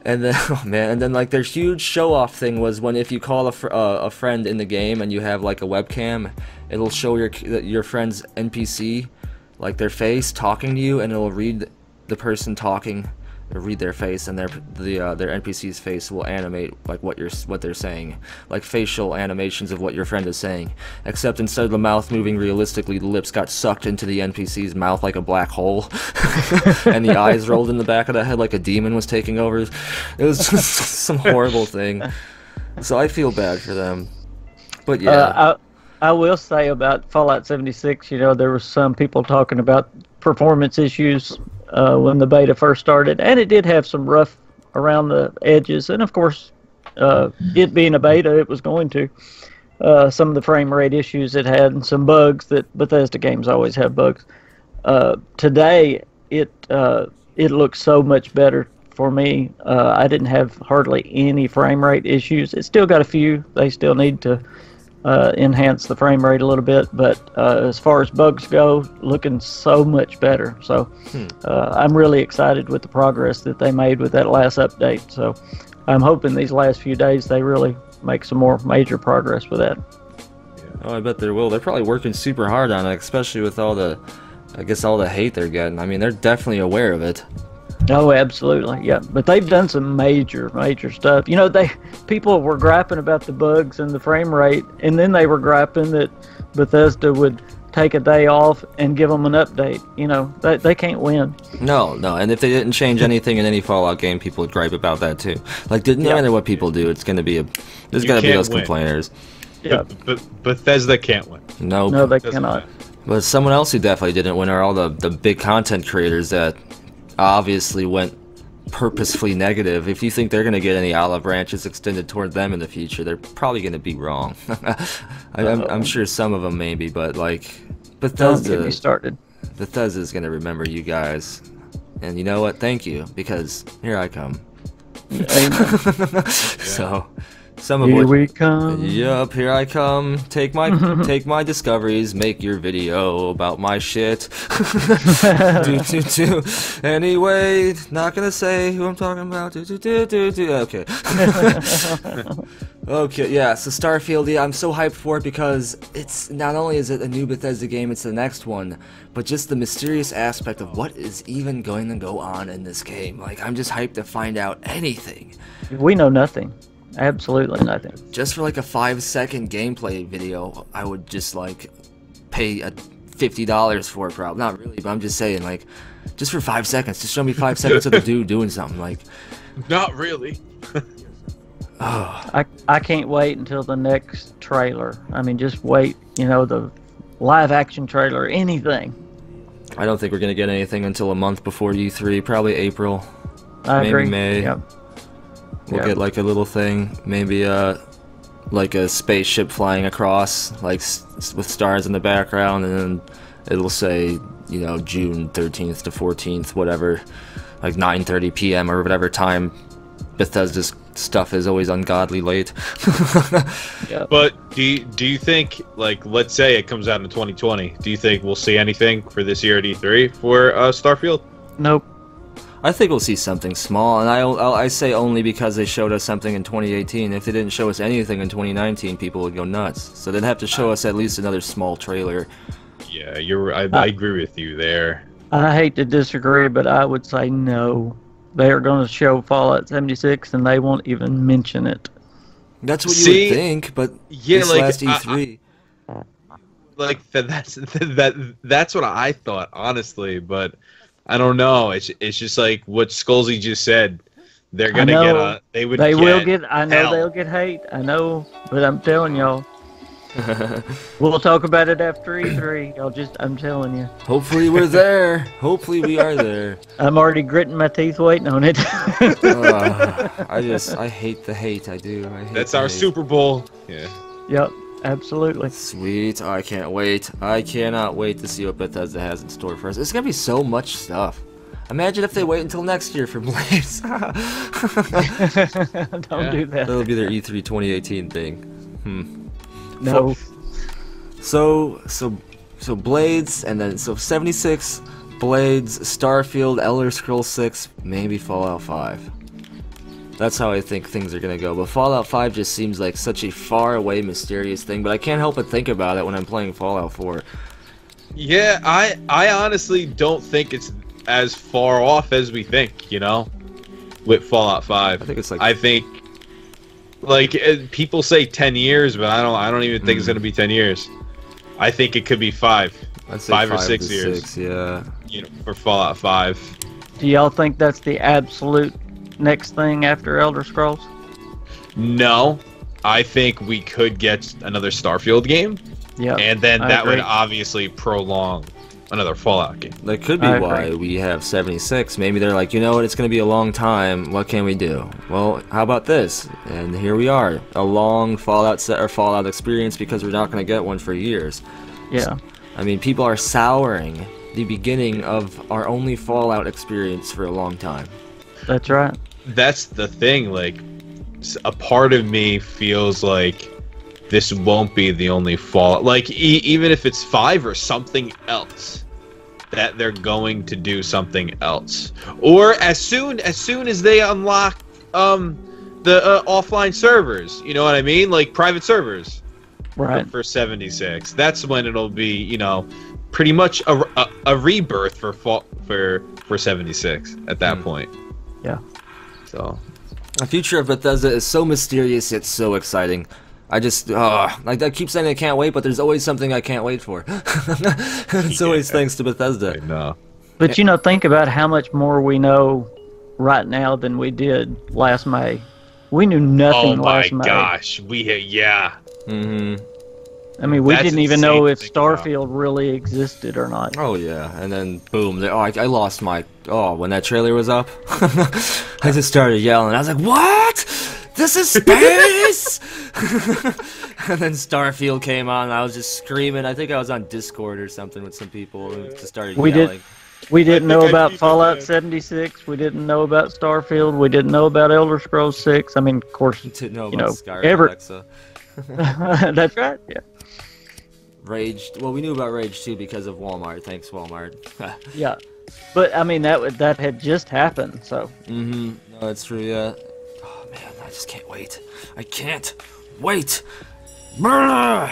and then oh man, and then like their huge show off thing was when if you call a friend in the game and you have like a webcam, it'll show your friend's NPC, like their face talking to you, and it'll read the person talking. Read their face, and their NPC's face will animate like what they're saying, like facial animations of what your friend is saying. Except instead of the mouth moving realistically, the lips got sucked into the NPC's mouth like a black hole, and the eyes rolled in the back of the head like a demon was taking over. It was just some horrible thing. So I feel bad for them. But yeah. I will say about Fallout 76, you know, there was some people talking about performance issues when the beta first started, and it did have some rough around the edges, and of course, it being a beta, it was going to. Some of the frame rate issues it had, and some bugs that Bethesda games always have bugs. Today, it looks so much better for me. I didn't have hardly any frame rate issues. It still got a few. They still need to enhance the frame rate a little bit, but as far as bugs go, looking so much better. So I'm really excited with the progress that they made with that last update. So I'm hoping these last few days they really make some more major progress with that. Oh, I bet they will. They're probably working super hard on it, especially with all the hate they're getting. I mean, they're definitely aware of it. Oh, absolutely, yeah. But they've done some major stuff. You know, people were griping about the bugs and the frame rate, and then they were griping that Bethesda would take a day off and give them an update. You know, they can't win. No, and if they didn't change anything in any Fallout game, people would gripe about that too. Like, no matter what people do, there's gonna be those complainers. Yeah, but Bethesda can't win. Nope. No, they cannot. But someone else who definitely didn't win are all the big content creators that obviously went purposefully negative. If you think they're going to get any olive branches extended toward them in the future, they're probably going to be wrong. I'm sure some of them maybe, but like Bethesda, don't get me started. Bethesda's going to remember you guys, and you know what? Thank you, because here I come. So. Here we come. Yup, here I come. Take my discoveries. Make your video about my shit. Anyway, not gonna say who I'm talking about. Okay. Okay, yeah. So Starfield, yeah, I'm so hyped for it because it's not only is it a new Bethesda game, it's the next one, but just the mysterious aspect of what is even going to go on in this game. Like, I'm just hyped to find out anything. We know nothing. Absolutely nothing. Just for like a 5-second gameplay video, I would just like pay $50 for it, probably. Not really, but I'm just saying, like, just for 5 seconds. Just show me 5 seconds of the dude doing something. Like, not really. I can't wait until the next trailer. I mean, just wait. You know, the live action trailer, anything. I don't think we're gonna get anything until a month before E3. Probably April. Maybe agree. May. Yep. We'll get like a little thing, maybe like a spaceship flying across, like with stars in the background, and then it'll say, you know, June 13th to 14th, whatever, like 9:30 p.m. or whatever time. Bethesda's stuff is always ungodly late. Yeah. But do you think, like, let's say it comes out in 2020, do you think we'll see anything for this year at E3 for Starfield? Nope. I think we'll see something small, and I say only because they showed us something in 2018. If they didn't show us anything in 2019, people would go nuts. So they'd have to show us at least another small trailer. Yeah, I agree with you there. I hate to disagree, but I would say no. They are going to show Fallout 76, and they won't even mention it. That's what you would think, but yeah, this like, last E3... that's what I thought, honestly, but I don't know. It's just like what Skullzi just said. They're gonna get will get. I know hell. they'll get hate. I know, but I'm telling y'all, we'll talk about it after E3. I'm telling you. Hopefully we're there. Hopefully we are there. I'm already gritting my teeth waiting on it. I hate the hate. I do. That's our Super Bowl. Yeah. Yep. Absolutely. Sweet. I can't wait. I cannot wait to see what Bethesda has in store for us. It's going to be so much stuff. Imagine if they wait until next year for Blades. Don't do that. That'll be their E3 2018 thing. No. So Blades, and then 76, Blades, Starfield, Elder Scrolls 6, maybe Fallout 5. That's how I think things are gonna go. But Fallout 5 just seems like such a far away, mysterious thing. But I can't help but think about it when I'm playing Fallout 4. Yeah, I honestly don't think it's as far off as we think. You know, with Fallout 5. I think people say 10 years, but I don't even think it's gonna be 10 years. I think it could be 5. I'd say 5 or 6 years. 6, yeah. You know, for Fallout 5. Do y'all think that's the absolute next thing after Elder Scrolls? No, I think we could get another Starfield game. Yeah, and then that agree. would obviously prolong another Fallout game. That could be why we have 76. Maybe they're like, you know what, it's going to be a long time. What can we do? Well, how about this? And here we are, a long Fallout experience because we're not going to get one for years. Yeah. So, I mean, people are souring the beginning of our only Fallout experience for a long time. That's right. That's the thing, like, a part of me feels like this won't be the only Fallout. Like, even if it's 5 or something else, that they're going to do something else. Or as soon as they unlock the offline servers, you know what I mean? Like, private servers. Right. For 76. That's when it'll be, you know, pretty much a rebirth for 76 at that point. Yeah. So, the future of Bethesda is so mysterious yet so exciting. I just, like I keep saying I can't wait, but there's always something I can't wait for. It's always thanks to Bethesda. I know. But you know, think about how much more we know right now than we did last May. We knew nothing last May. Oh my gosh, yeah. Mm-hmm. I mean, we didn't even know if Starfield Starfield really existed or not. Oh yeah, and then boom! I lost my when that trailer was up. I just started yelling. I was like, "What? This is space!" And then Starfield came on, and I was just screaming. I think I was on Discord or something with some people, and just started yelling. We didn't know about Fallout 76. We didn't know about Starfield. We didn't know about Elder Scrolls 6. I mean, of course, didn't know about Skyrim, Alexa. That's right. Yeah. Rage. Well, we knew about Rage too because of Walmart. Thanks, Walmart. Yeah, but I mean that had just happened. So. Mm-hmm. No, that's true. Yeah. Oh man, I just can't wait. I can't wait.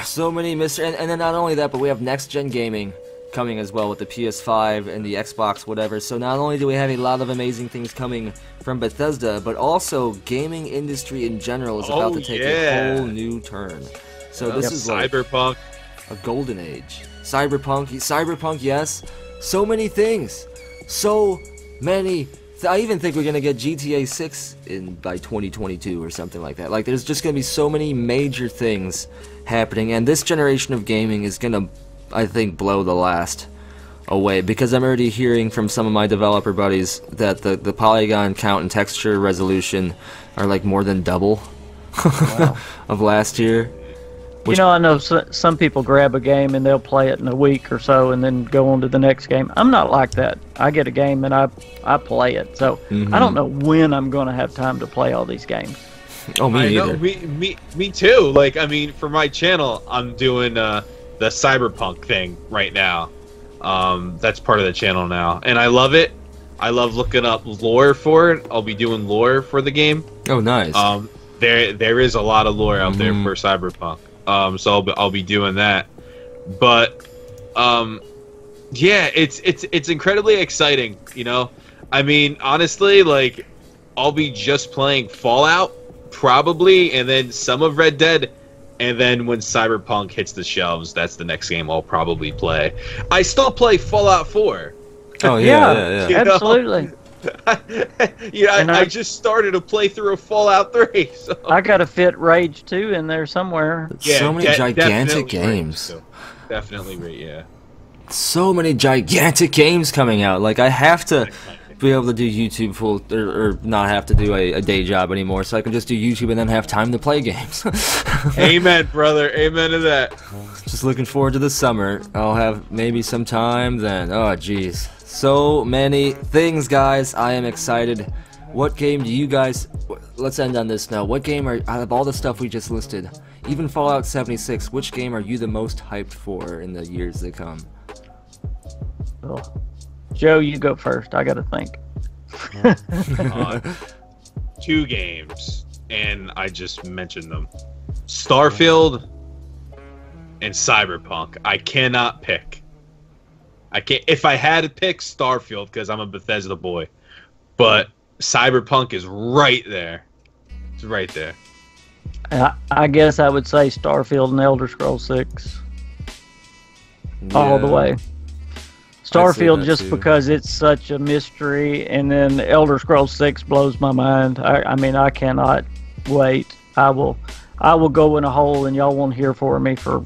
So many mysteries, and then not only that, but we have next gen gaming coming as well with the PS5 and the Xbox, whatever. So not only do we have a lot of amazing things coming from Bethesda, but also gaming industry in general is about to take a whole new turn. So this is like Cyberpunk. A golden age. Cyberpunk, yes. So many things. So many. I even think we're gonna get GTA 6 by 2022 or something like that. Like, there's just gonna be so many major things happening, and this generation of gaming is gonna, I think, blow the last away, because I'm already hearing from some of my developer buddies that the polygon count and texture resolution are like more than double of last year. You know, I know some people grab a game and they'll play it in a week or so and then go on to the next game. I'm not like that. I get a game and I play it. So I don't know when I'm going to have time to play all these games. Oh, me neither. Me too. Like, I mean, for my channel, I'm doing the Cyberpunk thing right now. That's part of the channel now, and I love it. I love looking up lore for it. I'll be doing lore for the game. Oh, nice. There is a lot of lore out there for Cyberpunk. So I'll be doing that. But yeah, it's incredibly exciting, you know? I mean, honestly, like, I'll be just playing Fallout, probably, and then some of Red Dead, and then when Cyberpunk hits the shelves, that's the next game I'll probably play. I still play Fallout 4. Oh, yeah. Absolutely. I just started a playthrough of Fallout 3. So. I got a Fit Rage 2 in there somewhere. Yeah, so many gigantic games. Definitely, yeah. So many gigantic games coming out. Like, I have to be able to do YouTube full, or not have to do a day job anymore, so I can just do YouTube and then have time to play games. Amen, brother. Amen to that. Just looking forward to the summer. I'll have maybe some time then. Oh, jeez. So many things, guys. I am excited. What game do you guys... Let's end on this now. What game are... Out of all the stuff we just listed, even Fallout 76, which game are you the most hyped for in the years that come? Oh. Joe, you go first. I gotta think. 2 games, and I just mentioned them. Starfield and Cyberpunk. I cannot pick. I can't. If I had to pick, Starfield, because I'm a Bethesda boy. But Cyberpunk is right there. It's right there. I guess I would say Starfield and Elder Scrolls 6. Yeah. All the way. Starfield just because it's such a mystery, and then Elder Scrolls 6 blows my mind. I mean, I cannot wait. I will go in a hole, and y'all won't hear from me for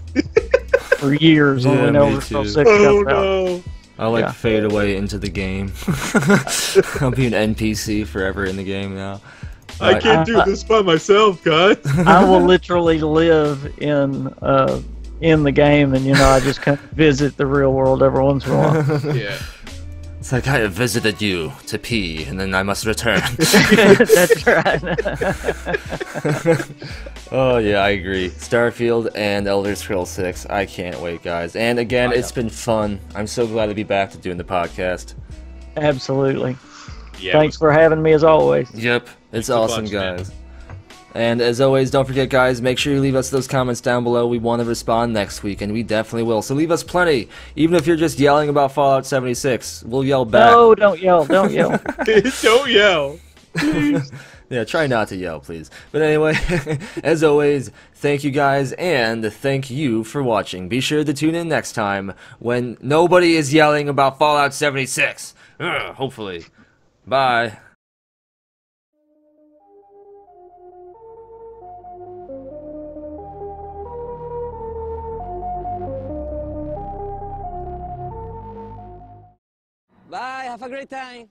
years when Elder Scrolls 6 comes out. I'll fade away into the game. I'll be an NPC forever in the game now. I can't do this by myself, guys. I will literally live in the game, and I just come visit the real world every once in a while. Yeah. It's like I have visited you to pee, and then I must return. That's right. Oh yeah, I agree. Starfield and Elder Scrolls 6. I can't wait, guys. And again, it's been fun. I'm so glad to be back to doing the podcast. Absolutely. Yeah, Thanks for having me as always. Yep, it's awesome, guys. And as always, don't forget, guys, make sure you leave us those comments down below. We want to respond next week, and we definitely will. So leave us plenty. Even if you're just yelling about Fallout 76, we'll yell back. No, don't yell. Don't yell. Don't yell. Please. Yeah, try not to yell, please. But anyway, as always, thank you guys, and thank you for watching. Be sure to tune in next time when nobody is yelling about Fallout 76. Hopefully. Bye. Bye, have a great time.